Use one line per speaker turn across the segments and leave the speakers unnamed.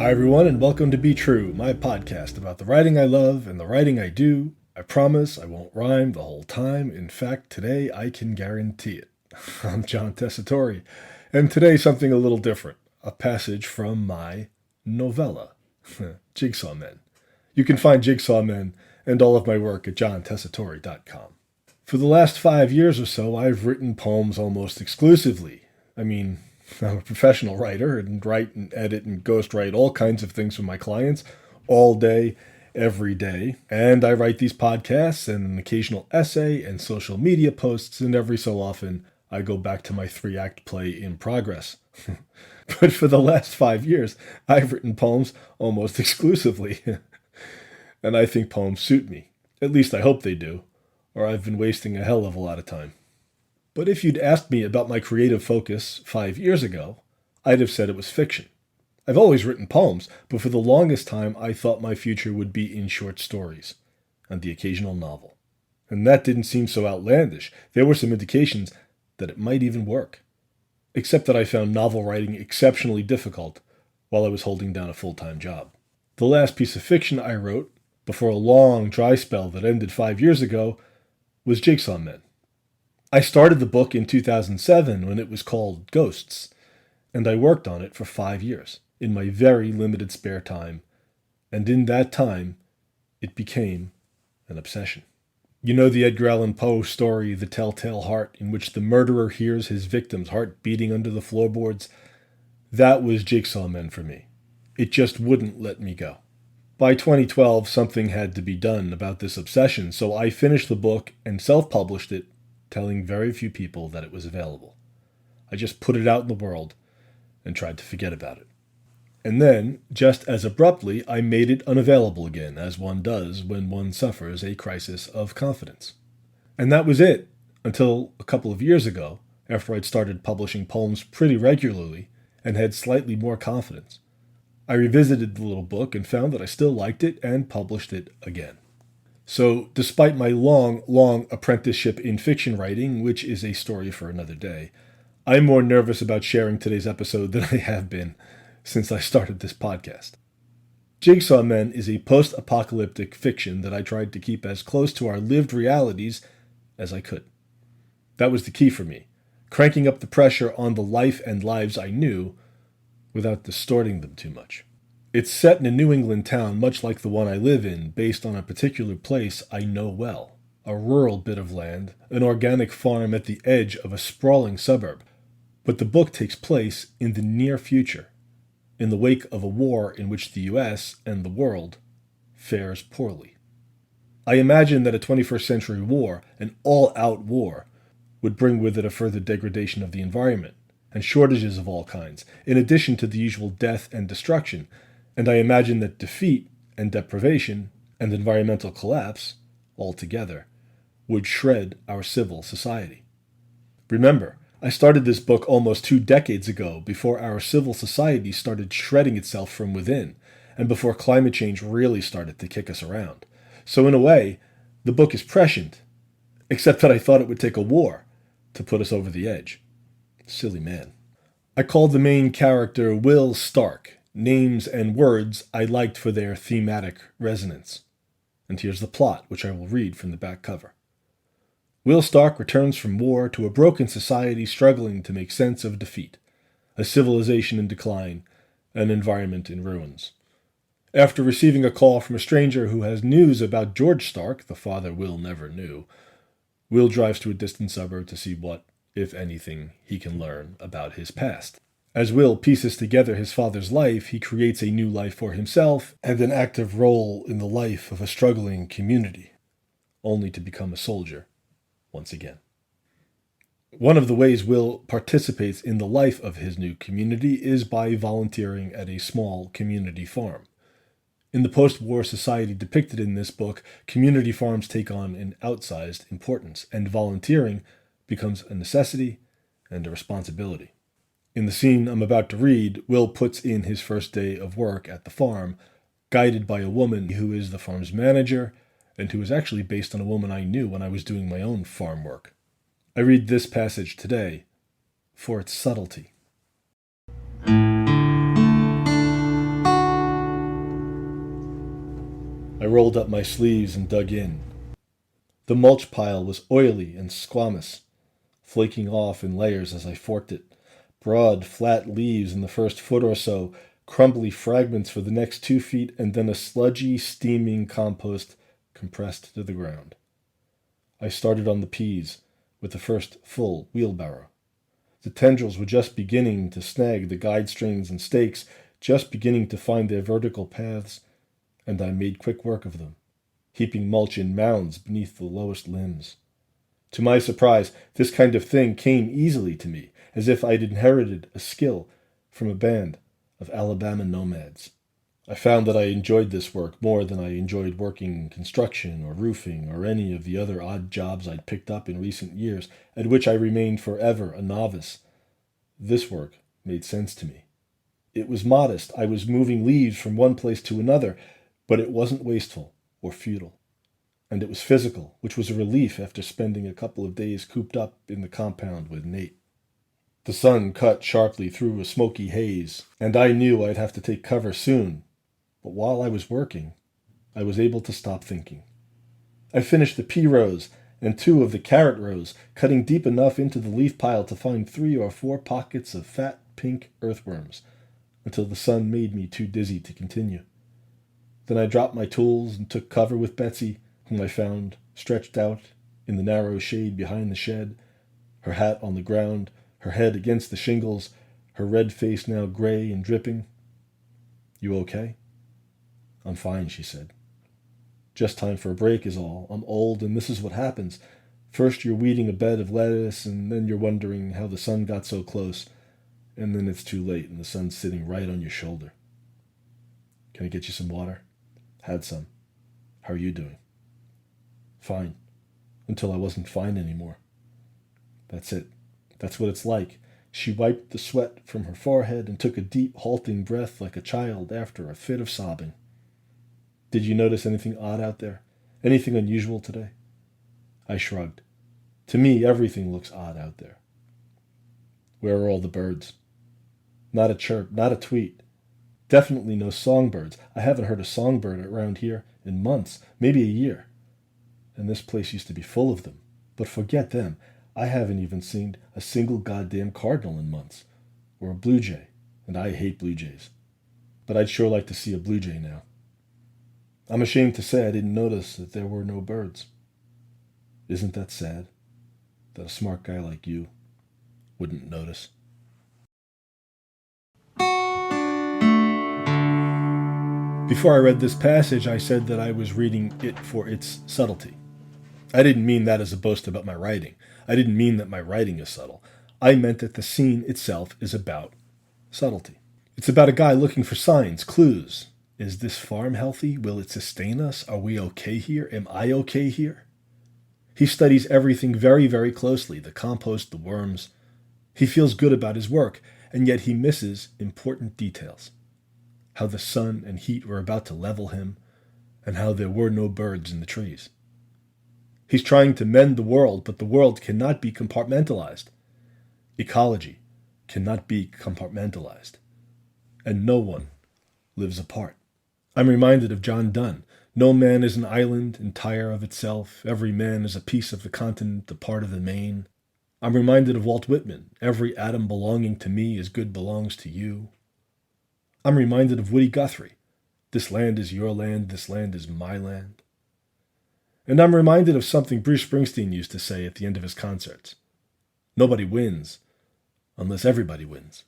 Hi, everyone, and welcome to Be True, my podcast about the writing I love and the writing I do. I promise I won't rhyme the whole time. In fact, today I can guarantee it. I'm John Tessitore, and today something a little different, a passage from my novella, Jigsaw Men. You can find Jigsaw Men and all of my work at johntessitore.com. For the last 5 years or so, I've written poems almost exclusively. I'm a professional writer and write and edit and ghostwrite all kinds of things for my clients all day, every day. And I write these podcasts and an occasional essay and social media posts, and every so often I go back to my 3-act play in progress. But for the last 5 years, I've written poems almost exclusively. And I think poems suit me. At least I hope they do, or I've been wasting a hell of a lot of time. But if you'd asked me about my creative focus 5 years ago, I'd have said it was fiction. I've always written poems, but for the longest time I thought my future would be in short stories and the occasional novel. And that didn't seem so outlandish. There were some indications that it might even work. Except that I found novel writing exceptionally difficult while I was holding down a full-time job. The last piece of fiction I wrote, before a long dry spell that ended 5 years ago, was Jigsaw Men. I started the book in 2007 when it was called Ghosts, and I worked on it for 5 years in my very limited spare time, and in that time, it became an obsession. You know the Edgar Allan Poe story, The Telltale Heart, in which the murderer hears his victim's heart beating under the floorboards? That was Jigsaw Men for me. It just wouldn't let me go. By 2012, something had to be done about this obsession, so I finished the book and self-published it, telling very few people that it was available. I just put it out in the world and tried to forget about it. And then, just as abruptly, I made it unavailable again, as one does when one suffers a crisis of confidence. And that was it, until a couple of years ago, after I'd started publishing poems pretty regularly and had slightly more confidence. I revisited the little book and found that I still liked it and published it again. So, despite my long apprenticeship in fiction writing, which is a story for another day, I'm more nervous about sharing today's episode than I have been since I started this podcast. Jigsaw Men is a post-apocalyptic fiction that I tried to keep as close to our lived realities as I could. That was the key for me, cranking up the pressure on the life and lives I knew without distorting them too much. It's set in a New England town much like the one I live in, based on a particular place I know well, a rural bit of land, an organic farm at the edge of a sprawling suburb. But the book takes place in the near future, in the wake of a war in which the U.S. and the world fares poorly. I imagine that a 21st century war, an all-out war, would bring with it a further degradation of the environment, and shortages of all kinds, in addition to the usual death and destruction. And I imagine that defeat and deprivation and environmental collapse, altogether, would shred our civil society. Remember, I started this book almost 2 decades ago, before our civil society started shredding itself from within, and before climate change really started to kick us around. So in a way, the book is prescient, except that I thought it would take a war to put us over the edge. Silly man. I called the main character Will Stark, names and words I liked for their thematic resonance. And here's the plot, which I will read from the back cover. Will Stark returns from war to a broken society struggling to make sense of defeat, a civilization in decline, an environment in ruins. After receiving a call from a stranger who has news about George Stark, the father Will never knew, Will drives to a distant suburb to see what, if anything, he can learn about his past. As Will pieces together his father's life, he creates a new life for himself and an active role in the life of a struggling community, only to become a soldier once again. One of the ways Will participates in the life of his new community is by volunteering at a small community farm. In the post-war society depicted in this book, community farms take on an outsized importance, and volunteering becomes a necessity and a responsibility. In the scene I'm about to read, Will puts in his first day of work at the farm, guided by a woman who is the farm's manager, and who is actually based on a woman I knew when I was doing my own farm work. I read this passage today for its subtlety. I rolled up my sleeves and dug in. The mulch pile was oily and squamous, flaking off in layers as I forked it. Broad, flat leaves in the first foot or so, crumbly fragments for the next 2 feet, and then a sludgy, steaming compost compressed to the ground. I started on the peas with the first full wheelbarrow. The tendrils were just beginning to snag the guide strings and stakes, just beginning to find their vertical paths, and I made quick work of them, heaping mulch in mounds beneath the lowest limbs. To my surprise, this kind of thing came easily to me, as if I'd inherited a skill from a band of Alabama nomads. I found that I enjoyed this work more than I enjoyed working construction or roofing or any of the other odd jobs I'd picked up in recent years, at which I remained forever a novice. This work made sense to me. It was modest. I was moving leaves from one place to another, but it wasn't wasteful or futile. And it was physical, which was a relief after spending a couple of days cooped up in the compound with Nate. The sun cut sharply through a smoky haze, and I knew I'd have to take cover soon. But while I was working, I was able to stop thinking. I finished the pea rows and 2 of the carrot rows, cutting deep enough into the leaf pile to find 3 or 4 pockets of fat pink earthworms, until the sun made me too dizzy to continue. Then I dropped my tools and took cover with Betsy, whom I found stretched out in the narrow shade behind the shed, her hat on the ground, her head against the shingles, her red face now gray and dripping. "You okay?" "I'm fine," she said. "Just time for a break is all. I'm old, and this is what happens. First you're weeding a bed of lettuce, and then you're wondering how the sun got so close, and then it's too late, and the sun's sitting right on your shoulder." "Can I get you some water?" "Had some. How are you doing?" "Fine. Until I wasn't fine anymore." "That's it. That's what it's like." She wiped the sweat from her forehead and took a deep, halting breath like a child after a fit of sobbing. "Did you notice anything odd out there? Anything unusual today?" I shrugged. To me, everything looks odd out there. "Where are all the birds?" "Not a chirp, not a tweet. Definitely no songbirds. I haven't heard a songbird around here in months, maybe a year. And this place used to be full of them. But forget them. I haven't even seen a single goddamn cardinal in months, or a blue jay, and I hate blue jays. But I'd sure like to see a blue jay now. I'm ashamed to say I didn't notice that there were no birds. Isn't that sad, that a smart guy like you wouldn't notice?" Before I read this passage, I said that I was reading it for its subtlety. I didn't mean that as a boast about my writing. I didn't mean that my writing is subtle. I meant that the scene itself is about subtlety. It's about a guy looking for signs, clues. Is this farm healthy? Will it sustain us? Are we okay here? Am I okay here? He studies everything very, very closely, the compost, the worms. He feels good about his work, and yet he misses important details. How the sun and heat were about to level him, and how there were no birds in the trees. He's trying to mend the world, but the world cannot be compartmentalized. Ecology cannot be compartmentalized. And no one lives apart. I'm reminded of John Donne. No man is an island entire of itself. Every man is a piece of the continent, a part of the main. I'm reminded of Walt Whitman. Every atom belonging to me as good belongs to you. I'm reminded of Woody Guthrie. This land is your land, this land is my land. And I'm reminded of something Bruce Springsteen used to say at the end of his concerts. Nobody wins unless everybody wins.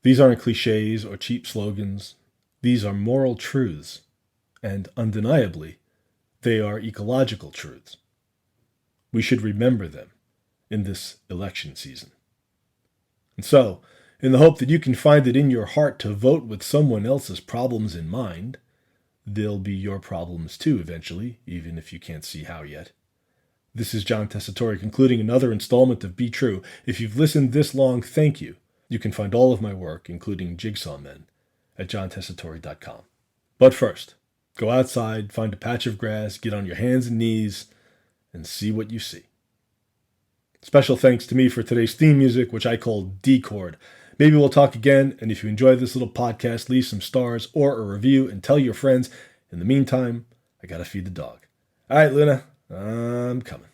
These aren't cliches or cheap slogans. These are moral truths, and undeniably, they are ecological truths. We should remember them in this election season. And so, in the hope that you can find it in your heart to vote with someone else's problems in mind, they'll be your problems too eventually, even if you can't see how yet. This is John Tessitore concluding another installment of Be True. If you've listened this long, thank you. You can find all of my work, including Jigsaw Men, at johntessitore.com. But first, go outside, find a patch of grass, get on your hands and knees, and see what you see. Special thanks to me for today's theme music, which I call D-Chord. Maybe we'll talk again, and if you enjoy this little podcast, leave some stars or a review and tell your friends. In the meantime, I gotta feed the dog. All right, Luna, I'm coming.